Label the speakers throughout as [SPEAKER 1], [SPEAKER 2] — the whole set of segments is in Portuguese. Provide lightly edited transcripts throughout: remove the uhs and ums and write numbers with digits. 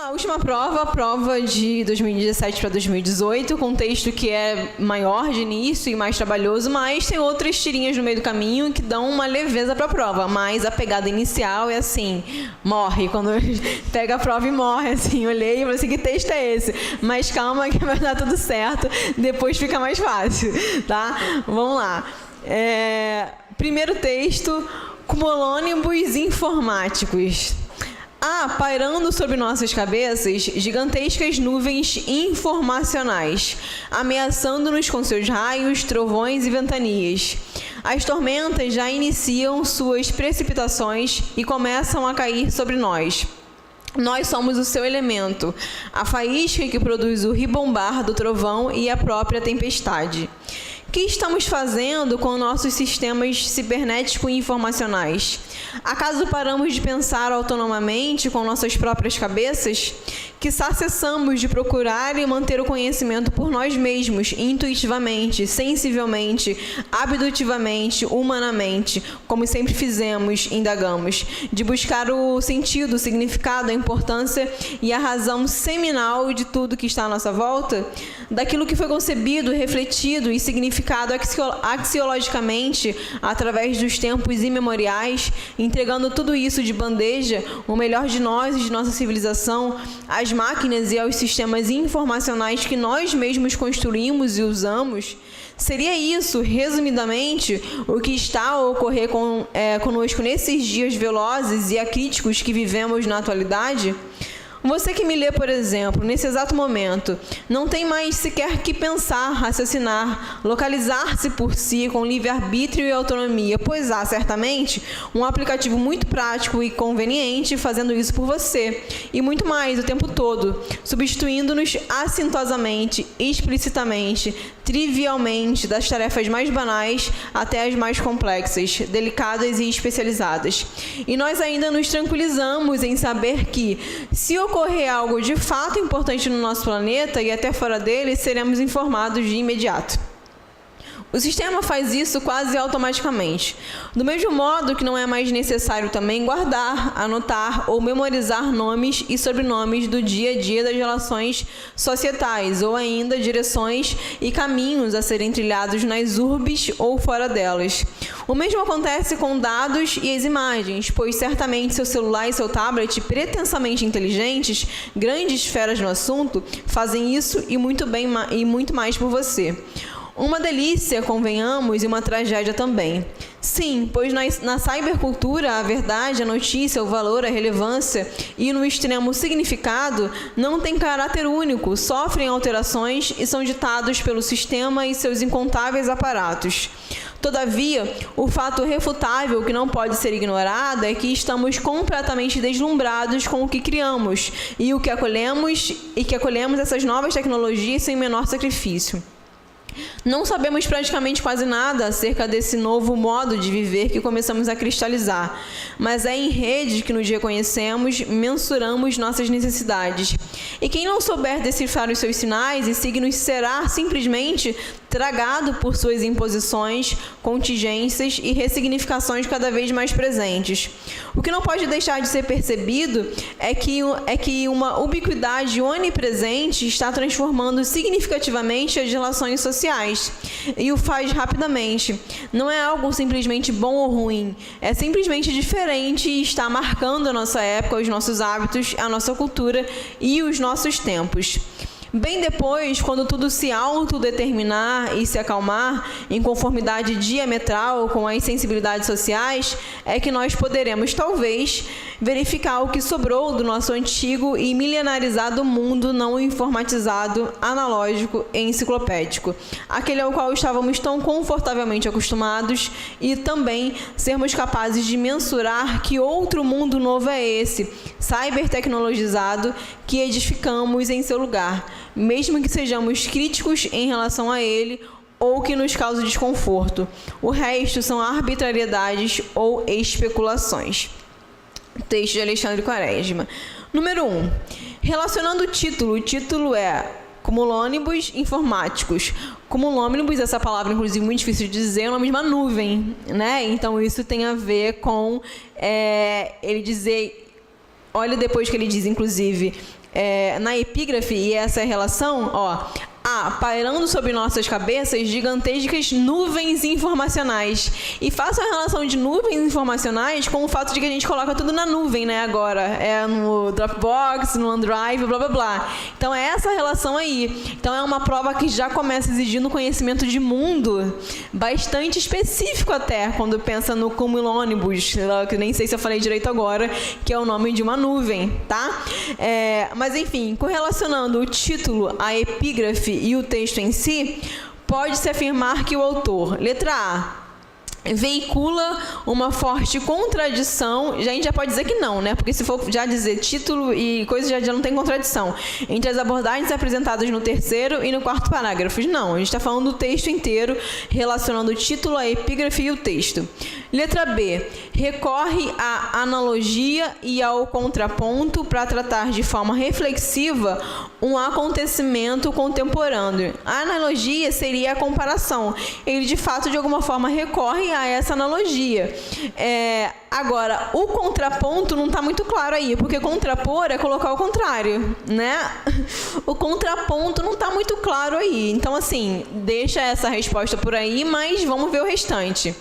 [SPEAKER 1] A última prova, a prova de 2017 para 2018, com um texto que é maior de início e mais trabalhoso, mas tem outras tirinhas no meio do caminho que dão uma leveza para a prova, mas a pegada inicial é assim, morre, quando pega a prova e morre, assim, olhei e falei assim, que texto é esse? Mas calma que vai dar tudo certo, depois fica mais fácil, tá? Vamos lá. Primeiro texto, cumulônibus informáticos. Pairando sobre nossas cabeças, gigantescas nuvens informacionais, ameaçando-nos com seus raios, trovões e ventanias. As tormentas já iniciam suas precipitações e começam a cair sobre nós. Nós somos o seu elemento, a faísca que produz o ribombar do trovão e a própria tempestade. O que estamos fazendo com nossos sistemas cibernéticos e informacionais? Acaso paramos de pensar autonomamente com nossas próprias cabeças? Quizá cessamos de procurar e manter o conhecimento por nós mesmos, intuitivamente, sensivelmente, abdutivamente, humanamente, como sempre fizemos, indagamos, de buscar o sentido, o significado, a importância e a razão seminal de tudo que está à nossa volta? Daquilo que foi concebido, refletido e significado axiologicamente através dos tempos imemoriais, entregando tudo isso de bandeja, o melhor de nós e de nossa civilização, às máquinas e aos sistemas informacionais que nós mesmos construímos e usamos? Seria isso, resumidamente, o que está a ocorrer conosco nesses dias velozes e acríticos que vivemos na atualidade? Você que me lê, por exemplo, nesse exato momento, não tem mais sequer que pensar, raciocinar, localizar-se por si com livre-arbítrio e autonomia, pois há, certamente, um aplicativo muito prático e conveniente fazendo isso por você, e muito mais o tempo todo, substituindo-nos assintosamente, explicitamente, trivialmente, das tarefas mais banais até as mais complexas, delicadas e especializadas. E nós ainda nos tranquilizamos em saber que, se ocorrer algo de fato importante no nosso planeta e até fora dele, seremos informados de imediato. O sistema faz isso quase automaticamente. Do mesmo modo que não é mais necessário também guardar, anotar ou memorizar nomes e sobrenomes do dia a dia das relações societais, ou ainda direções e caminhos a serem trilhados nas urbes ou fora delas. O mesmo acontece com dados e as imagens, pois certamente seu celular e seu tablet, pretensamente inteligentes, grandes feras no assunto, fazem isso e muito bem e muito mais por você. Uma delícia, convenhamos, e uma tragédia também. Sim, pois na cybercultura, a verdade, a notícia, o valor, a relevância e, no extremo, o significado não têm caráter único, sofrem alterações e são ditados pelo sistema e seus incontáveis aparatos. Todavia, o fato refutável que não pode ser ignorado é que estamos completamente deslumbrados com o que criamos e que acolhemos essas novas tecnologias sem menor sacrifício. Não sabemos praticamente quase nada acerca desse novo modo de viver que começamos a cristalizar, mas é em rede que nos reconhecemos, mensuramos nossas necessidades. E quem não souber decifrar os seus sinais e signos será simplesmente tragado por suas imposições, contingências e ressignificações cada vez mais presentes. O que não pode deixar de ser percebido é que uma ubiquidade onipresente está transformando significativamente as relações sociais, e o faz rapidamente. Não é algo simplesmente bom ou ruim, é simplesmente diferente e está marcando a nossa época, os nossos hábitos, a nossa cultura e os nossos tempos. Bem depois, quando tudo se autodeterminar e se acalmar, em conformidade diametral com as sensibilidades sociais, é que nós poderemos, talvez, verificar o que sobrou do nosso antigo e milenarizado mundo não informatizado, analógico e enciclopédico, aquele ao qual estávamos tão confortavelmente acostumados, e também sermos capazes de mensurar que outro mundo novo é esse, cybertecnologizado, que edificamos em seu lugar, mesmo que sejamos críticos em relação a ele ou que nos cause desconforto. O resto são arbitrariedades ou especulações. Texto de Alexandre Quaresma. Número 1. Relacionando o título é cumulônibus informáticos. Cumulônibus, essa palavra, inclusive, muito difícil de dizer, é uma mesma nuvem, né? Então, isso tem a ver com ele dizer... Olha depois que ele diz, inclusive, na epígrafe, e essa é a relação, ó, pairando sobre nossas cabeças gigantescas nuvens informacionais. E faço a relação de nuvens informacionais com o fato de que a gente coloca tudo na nuvem, né, agora. É no Dropbox, no OneDrive, blá, blá, blá. Então, é essa relação aí. Então, é uma prova que já começa exigindo conhecimento de mundo bastante específico até, quando pensa no cumulônibus, que nem sei se eu falei direito agora, que é o nome de uma nuvem, tá? Mas, enfim, correlacionando o título, a epígrafe e o texto em si, pode-se afirmar que o autor, letra A, veicula uma forte contradição. A gente já pode dizer que não, né? Porque se for já dizer título e coisa, já não tem contradição entre as abordagens apresentadas no terceiro e no quarto parágrafos. Não, a gente está falando do texto inteiro, relacionando o título, a epígrafe e o texto. Letra B, recorre à analogia e ao contraponto para tratar de forma reflexiva um acontecimento contemporâneo. A analogia seria a comparação. Ele, de fato, de alguma forma, recorre a essa analogia. Agora, o contraponto não está muito claro aí, porque contrapor é colocar o contrário, né? O contraponto não está muito claro aí. Então, assim, deixa essa resposta por aí, mas vamos ver o restante.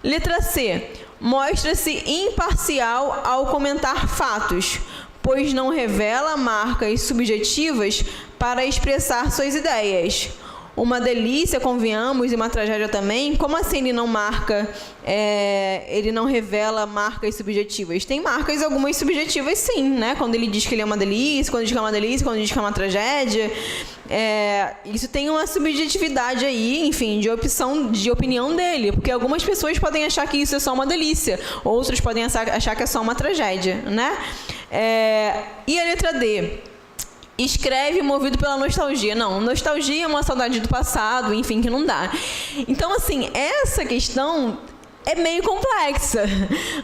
[SPEAKER 1] Letra C. Mostra-se imparcial ao comentar fatos, pois não revela marcas subjetivas para expressar suas ideias. Uma delícia, convenhamos, e uma tragédia também. Como assim ele não marca, ele não revela marcas subjetivas? Tem marcas, algumas subjetivas sim, né? Quando ele diz que ele é uma delícia, quando diz que é uma delícia, quando diz que é uma tragédia. Isso tem uma subjetividade aí, enfim, de opinião dele. Porque algumas pessoas podem achar que isso é só uma delícia, outras podem achar que é só uma tragédia, né? E a letra D? Escreve movido pela nostalgia. Não, nostalgia é uma saudade do passado, enfim, que não dá. Então, assim, essa questão é meio complexa,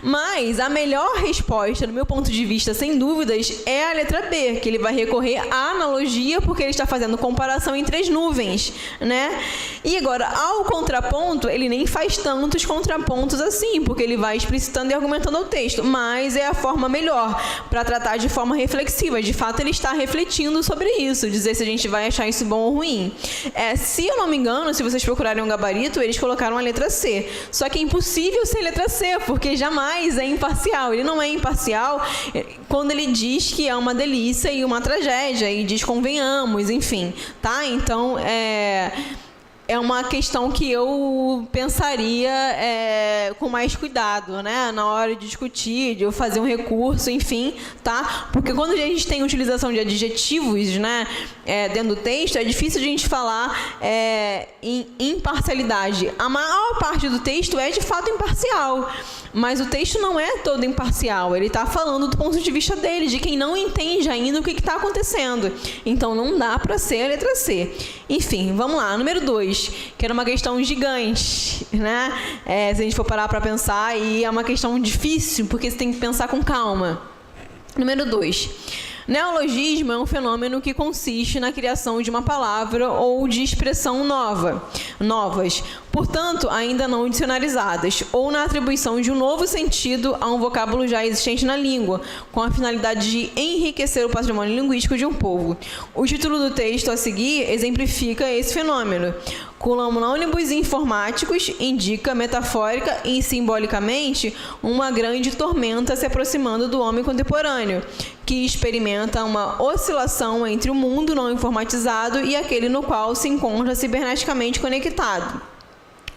[SPEAKER 1] mas a melhor resposta, no meu ponto de vista, sem dúvidas, é a letra B, que ele vai recorrer à analogia, porque ele está fazendo comparação entre as nuvens, né? E agora, ao contraponto, ele nem faz tantos contrapontos assim, porque ele vai explicitando e argumentando o texto, mas é a forma melhor para tratar de forma reflexiva. De fato, ele está refletindo sobre isso, dizer se a gente vai achar isso bom ou ruim. Se eu não me engano, se vocês procurarem um gabarito, eles colocaram a letra C. Só que é impossível ser letra C, porque jamais é imparcial. Ele não é imparcial quando ele diz que é uma delícia e uma tragédia, e diz convenhamos, enfim, tá? Então, é uma questão que eu pensaria com mais cuidado, né? Na hora de discutir, de eu fazer um recurso, enfim, tá? Porque quando a gente tem utilização de adjetivos, né, dentro do texto, é difícil a gente falar em imparcialidade. A maior parte do texto é, de fato, imparcial, mas o texto não é todo imparcial. Ele está falando do ponto de vista dele, de quem não entende ainda o que está acontecendo. Então, não dá para ser a letra C. Enfim, vamos lá. Número 2. Que era uma questão gigante, né? Se a gente for parar para pensar, e é uma questão difícil, porque você tem que pensar com calma. Número 2. Neologismo é um fenômeno que consiste na criação de uma palavra ou de expressão novas, portanto, ainda não dicionarizadas, ou na atribuição de um novo sentido a um vocábulo já existente na língua, com a finalidade de enriquecer o patrimônio linguístico de um povo. O título do texto a seguir exemplifica esse fenômeno. Cumulônibus informáticos indica metafórica e simbolicamente uma grande tormenta se aproximando do homem contemporâneo, que experimenta uma oscilação entre o mundo não informatizado e aquele no qual se encontra ciberneticamente conectado.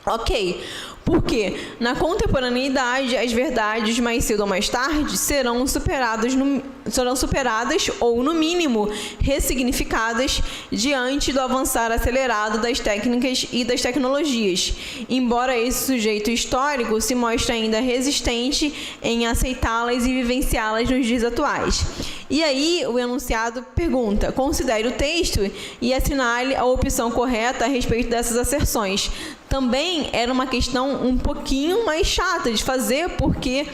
[SPEAKER 1] Ok, porque na contemporaneidade as verdades mais cedo ou mais tarde serão superadas ou, no mínimo, ressignificadas diante do avançar acelerado das técnicas e das tecnologias, embora esse sujeito histórico se mostre ainda resistente em aceitá-las e vivenciá-las nos dias atuais. E aí o enunciado pergunta: considere o texto e assinale a opção correta a respeito dessas asserções. Também era uma questão um pouquinho mais chata de fazer, porque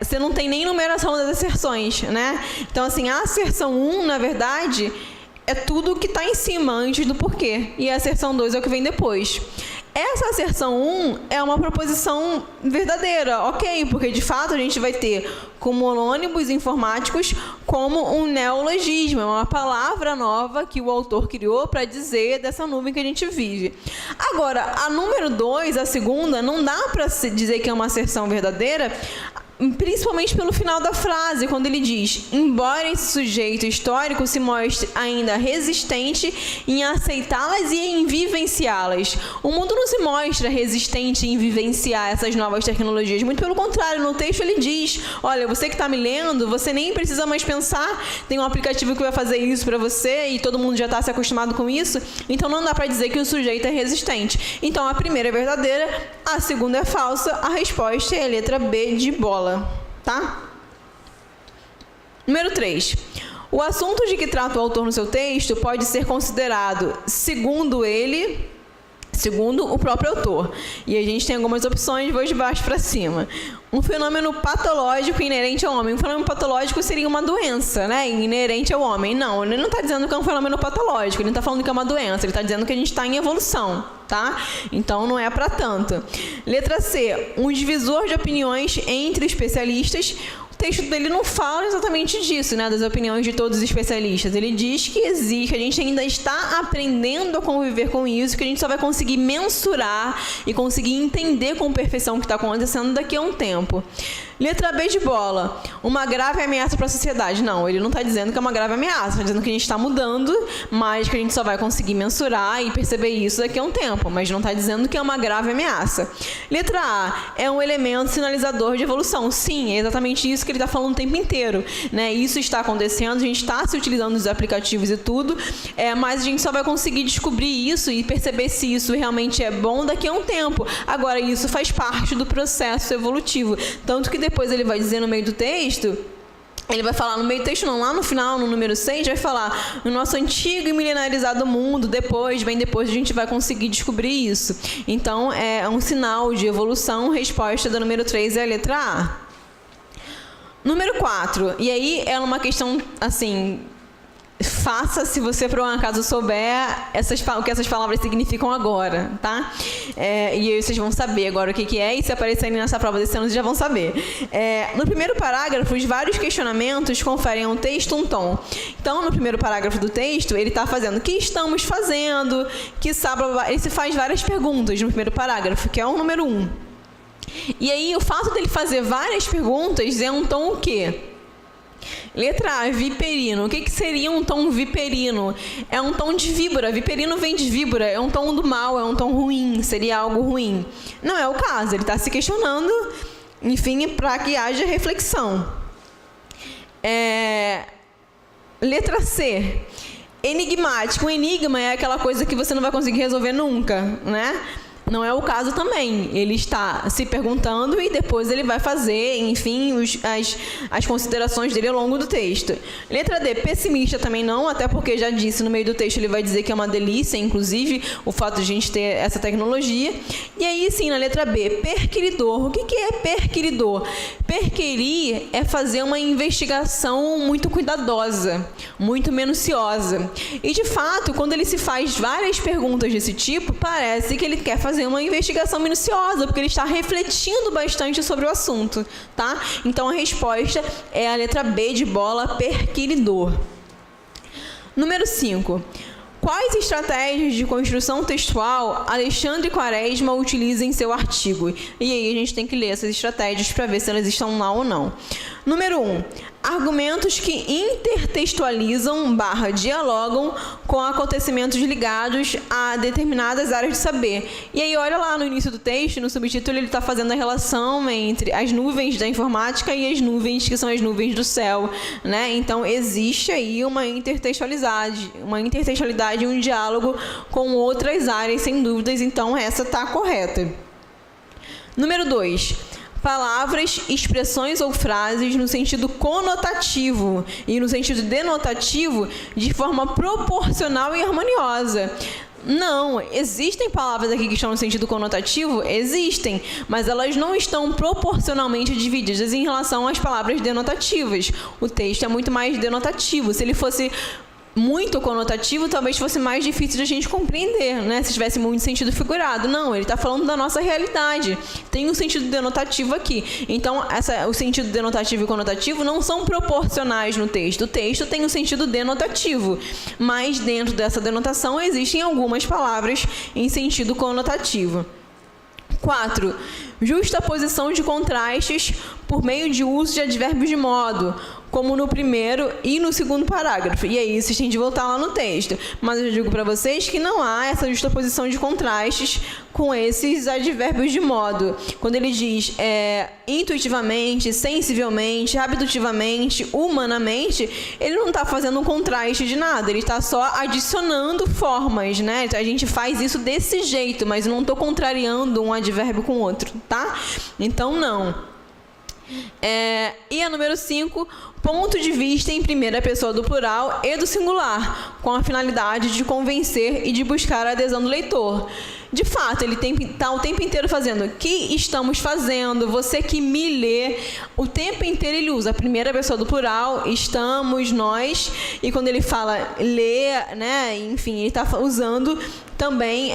[SPEAKER 1] você não tem nem numeração das asserções, né? Então, assim, a asserção 1, na verdade, é tudo que está em cima, antes do porquê. E a asserção 2 é o que vem depois. Essa asserção 1 é uma proposição verdadeira, ok? Porque, de fato, a gente vai ter cumulônimos informáticos como um neologismo, é uma palavra nova que o autor criou para dizer dessa nuvem que a gente vive. Agora, a número 2, a segunda, não dá para dizer que é uma asserção verdadeira, principalmente pelo final da frase, quando ele diz: embora esse sujeito histórico se mostre ainda resistente em aceitá-las e em vivenciá-las. O mundo não se mostra resistente em vivenciar essas novas tecnologias, muito pelo contrário, no texto ele diz: olha, você que está me lendo, você nem precisa mais pensar, tem um aplicativo que vai fazer isso para você e todo mundo já está se acostumado com isso, então não dá para dizer que o sujeito é resistente. Então a primeira é verdadeira, a segunda é falsa, a resposta é a letra B de bola. Tá? Número 3. O assunto de que trata o autor no seu texto pode ser considerado, segundo o próprio autor. E a gente tem algumas opções, vou de baixo para cima. Um fenômeno patológico inerente ao homem. Um fenômeno patológico seria uma doença, né? Inerente ao homem. Não, ele não está dizendo que é um fenômeno patológico, ele não está falando que é uma doença, ele está dizendo que a gente está em evolução, tá? Então não é para tanto. Letra C. Um divisor de opiniões entre especialistas. O texto dele não fala exatamente disso, né, das opiniões de todos os especialistas. Ele diz que existe, que a gente ainda está aprendendo a conviver com isso, que a gente só vai conseguir mensurar e conseguir entender com perfeição o que está acontecendo daqui a um tempo. Letra B de bola. Uma grave ameaça para a sociedade. Não, ele não está dizendo que é uma grave ameaça, está dizendo que a gente está mudando, mas que a gente só vai conseguir mensurar e perceber isso daqui a um tempo, mas não está dizendo que é uma grave ameaça. Letra A. É um elemento sinalizador de evolução. Sim, é exatamente isso que ele está falando o tempo inteiro, né? Isso está acontecendo, a gente está se utilizando dos aplicativos e tudo, mas a gente só vai conseguir descobrir isso e perceber se isso realmente é bom daqui a um tempo. Agora, isso faz parte do processo evolutivo. Tanto que depois ele vai dizer no meio do texto, ele vai falar no meio do texto, não, lá no final, no número 6, vai falar: no nosso antigo e milenarizado mundo, bem depois a gente vai conseguir descobrir isso. Então, é um sinal de evolução. Resposta da número 3 é a letra A. Número 4, e aí é uma questão, assim, faça se você por um acaso souber o que essas palavras significam agora, tá? E aí vocês vão saber agora o que é, e se aparecerem nessa prova desse ano, vocês já vão saber. No primeiro parágrafo, os vários questionamentos conferem ao texto um tom. Então, no primeiro parágrafo do texto, ele está fazendo o que estamos fazendo, ele se faz várias perguntas no primeiro parágrafo, que é o número 1. E aí, o fato dele fazer várias perguntas é um tom o quê? Letra A, viperino. O que seria um tom viperino? É um tom de víbora. Viperino vem de víbora. É um tom do mal, é um tom ruim. Seria algo ruim. Não é o caso. Ele está se questionando, enfim, para que haja reflexão. Letra C. Enigmático. Um enigma é aquela coisa que você não vai conseguir resolver nunca, né? Não é o caso também. Ele está se perguntando e depois ele vai fazer, enfim, as considerações dele ao longo do texto. Letra D, pessimista também não, até porque já disse no meio do texto, ele vai dizer que é uma delícia, inclusive, o fato de a gente ter essa tecnologia. E aí, sim, na letra B, perquiridor. O que é perquiridor? Perquirir é fazer uma investigação muito cuidadosa, muito minuciosa. E, de fato, quando ele se faz várias perguntas desse tipo, parece que ele quer fazer uma investigação minuciosa, porque ele está refletindo bastante sobre o assunto, tá? Então, a resposta é a letra B de bola, perquiridor. Número 5. Quais estratégias de construção textual Alexandre Quaresma utiliza em seu artigo? E aí a gente tem que ler essas estratégias para ver se elas estão lá ou não. Número 1. Argumentos que intertextualizam / dialogam com acontecimentos ligados a determinadas áreas de saber. E aí, olha lá no início do texto, no subtítulo, ele está fazendo a relação entre as nuvens da informática e as nuvens que são as nuvens do céu, né? Então, existe aí uma intertextualidade e um diálogo com outras áreas, sem dúvidas. Então, essa está correta. Número 2. Palavras, expressões ou frases no sentido conotativo e no sentido denotativo de forma proporcional e harmoniosa. Não, existem palavras aqui que estão no sentido conotativo? Existem, mas elas não estão proporcionalmente divididas em relação às palavras denotativas. O texto é muito mais denotativo. Se ele fosse muito conotativo, talvez fosse mais difícil de a gente compreender, né? Se tivesse muito sentido figurado. Não, ele está falando da nossa realidade. Tem um sentido denotativo aqui. Então, o sentido denotativo e conotativo não são proporcionais no texto. O texto tem um sentido denotativo, mas dentro dessa denotação existem algumas palavras em sentido conotativo. 4. Justaposição de contrastes por meio de uso de advérbios de modo, como no primeiro e no segundo parágrafo. E aí, vocês têm de voltar lá no texto. Mas eu digo para vocês que não há essa justaposição de contrastes com esses advérbios de modo. Quando ele diz intuitivamente, sensivelmente, habituativamente, humanamente, ele não está fazendo um contraste de nada, ele está só adicionando formas, né? A gente faz isso desse jeito, mas eu não estou contrariando um advérbio com o outro, tá? Então, não. E a número 5, ponto de vista em primeira pessoa do plural e do singular, com a finalidade de convencer e de buscar a adesão do leitor. De fato, ele está o tempo inteiro fazendo o que estamos fazendo, você que me lê, o tempo inteiro ele usa a primeira pessoa do plural, estamos, nós, e quando ele fala ler, né, enfim, ele está usando também,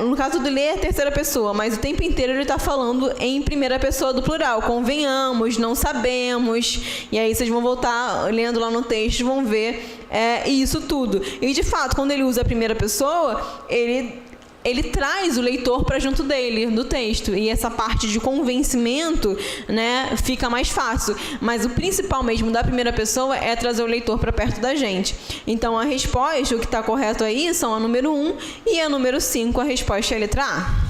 [SPEAKER 1] no caso do ler é a terceira pessoa, mas o tempo inteiro ele está falando em primeira pessoa do plural, convenhamos, não sabemos, e aí vocês vão voltar lendo lá no texto, vão ver isso tudo. E de fato, quando ele usa a primeira pessoa, ele traz o leitor para junto dele, do texto. E essa parte de convencimento, né, fica mais fácil. Mas o principal mesmo da primeira pessoa é trazer o leitor para perto da gente. Então, a resposta, o que está correto aí, são a número 1 e a número 5, a resposta é a letra A.